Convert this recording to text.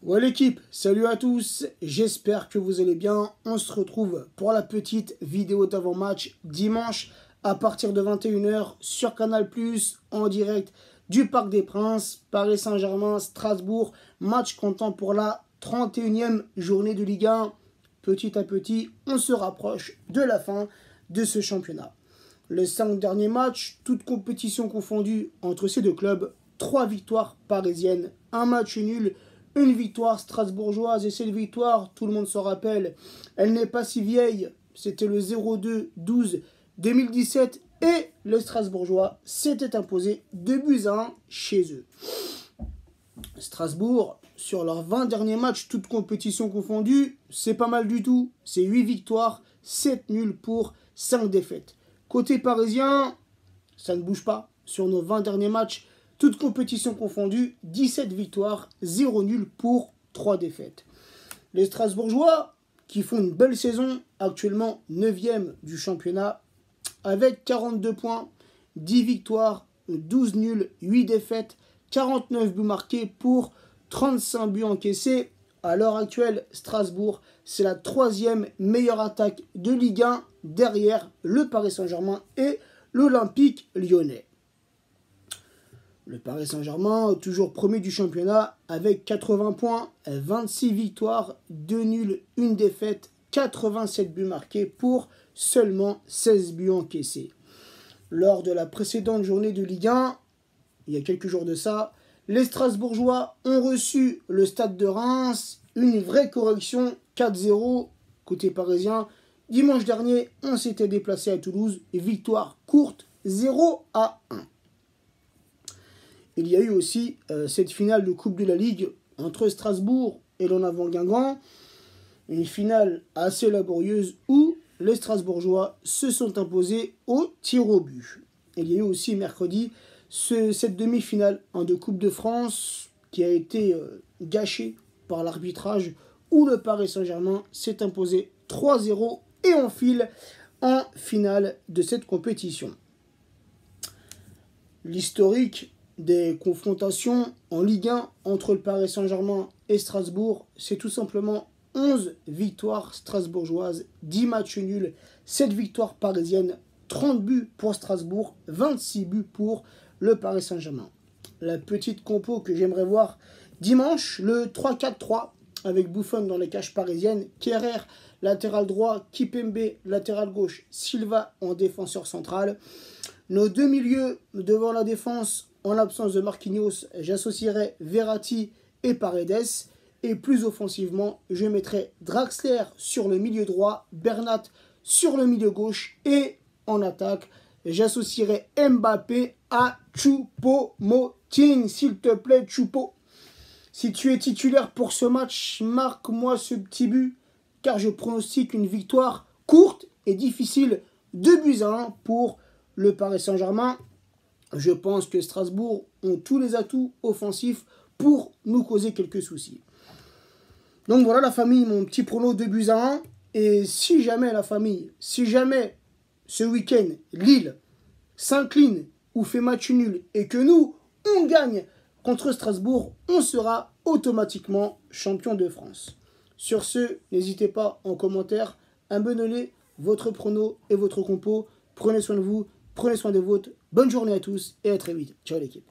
Ouais l'équipe, salut à tous, j'espère que vous allez bien. On se retrouve pour la petite vidéo d'avant-match dimanche à partir de 21 h sur Canal+, en direct du Parc des Princes, Paris Saint-Germain, Strasbourg, match comptant pour la 31e journée de Ligue 1. Petit à petit, on se rapproche de la fin de ce championnat. Les 5 derniers matchs, toutes compétitions confondues entre ces deux clubs, 3 victoires parisiennes, un match nul, une victoire strasbourgeoise. Et cette victoire, tout le monde s'en rappelle, elle n'est pas si vieille. C'était le 02-12-2017 et les Strasbourgeois s'étaient imposés 2-1 chez eux. Strasbourg, sur leurs 20 derniers matchs, toutes compétitions confondues, c'est pas mal du tout. C'est 8 victoires, 7 nuls pour 5 défaites. Côté parisien, ça ne bouge pas. Sur nos 20 derniers matchs, toutes compétitions confondues, 17 victoires, 0 nuls pour 3 défaites. Les Strasbourgeois, qui font une belle saison, actuellement 9e du championnat, avec 42 points, 10 victoires, 12 nuls, 8 défaites, 49 buts marqués pour 35 buts encaissés. À l'heure actuelle, Strasbourg, c'est la 3e meilleure attaque de Ligue 1 derrière le Paris Saint-Germain et l'Olympique Lyonnais. Le Paris Saint-Germain, toujours premier du championnat, avec 80 points, 26 victoires, 2 nuls, 1 défaite, 87 buts marqués pour seulement 16 buts encaissés. Lors de la précédente journée de Ligue 1, il y a quelques jours de ça, les Strasbourgeois ont reçu le Stade de Reims, une vraie correction, 4-0 côté parisien. Dimanche dernier, on s'était déplacé à Toulouse, victoire courte, 0-1. Il y a eu aussi cette finale de Coupe de la Ligue entre Strasbourg et l'Onavant-Guingamp. Une finale assez laborieuse où les Strasbourgeois se sont imposés au tir au but. Il y a eu aussi mercredi cette demi-finale de Coupe de France qui a été gâchée par l'arbitrage où le Paris Saint-Germain s'est imposé 3-0 et on file en finale de cette compétition. L'historique des confrontations en Ligue 1 entre le Paris Saint-Germain et Strasbourg, c'est tout simplement 11 victoires strasbourgeoises, 10 matchs nuls, 7 victoires parisiennes, 30 buts pour Strasbourg, 26 buts pour le Paris Saint-Germain. La petite compo que j'aimerais voir dimanche, le 3-4-3 avec Buffon dans les cages parisiennes, Kerrer latéral droit, Kipembe latéral gauche, Silva en défenseur central. Nos deux milieux devant la défense, en l'absence de Marquinhos, j'associerai Verratti et Paredes. Et plus offensivement, je mettrai Draxler sur le milieu droit, Bernat sur le milieu gauche. Et en attaque, j'associerai Mbappé à Choupo-Moting. S'il te plaît, Choupo. Si tu es titulaire pour ce match, marque-moi ce petit but, car je pronostique une victoire courte et difficile, 2-1 pour le Paris Saint-Germain. Je pense que Strasbourg ont tous les atouts offensifs pour nous causer quelques soucis. Donc voilà la famille, mon petit prono 2-1. Et si jamais la famille, si jamais ce week-end, Lille s'incline ou fait match nul et que nous, on gagne contre Strasbourg, on sera automatiquement champion de France. Sur ce, n'hésitez pas en commentaire à me donner votre prono et votre compo. Prenez soin de vous, prenez soin des vôtres. Bonne journée à tous et à très vite. Ciao l'équipe.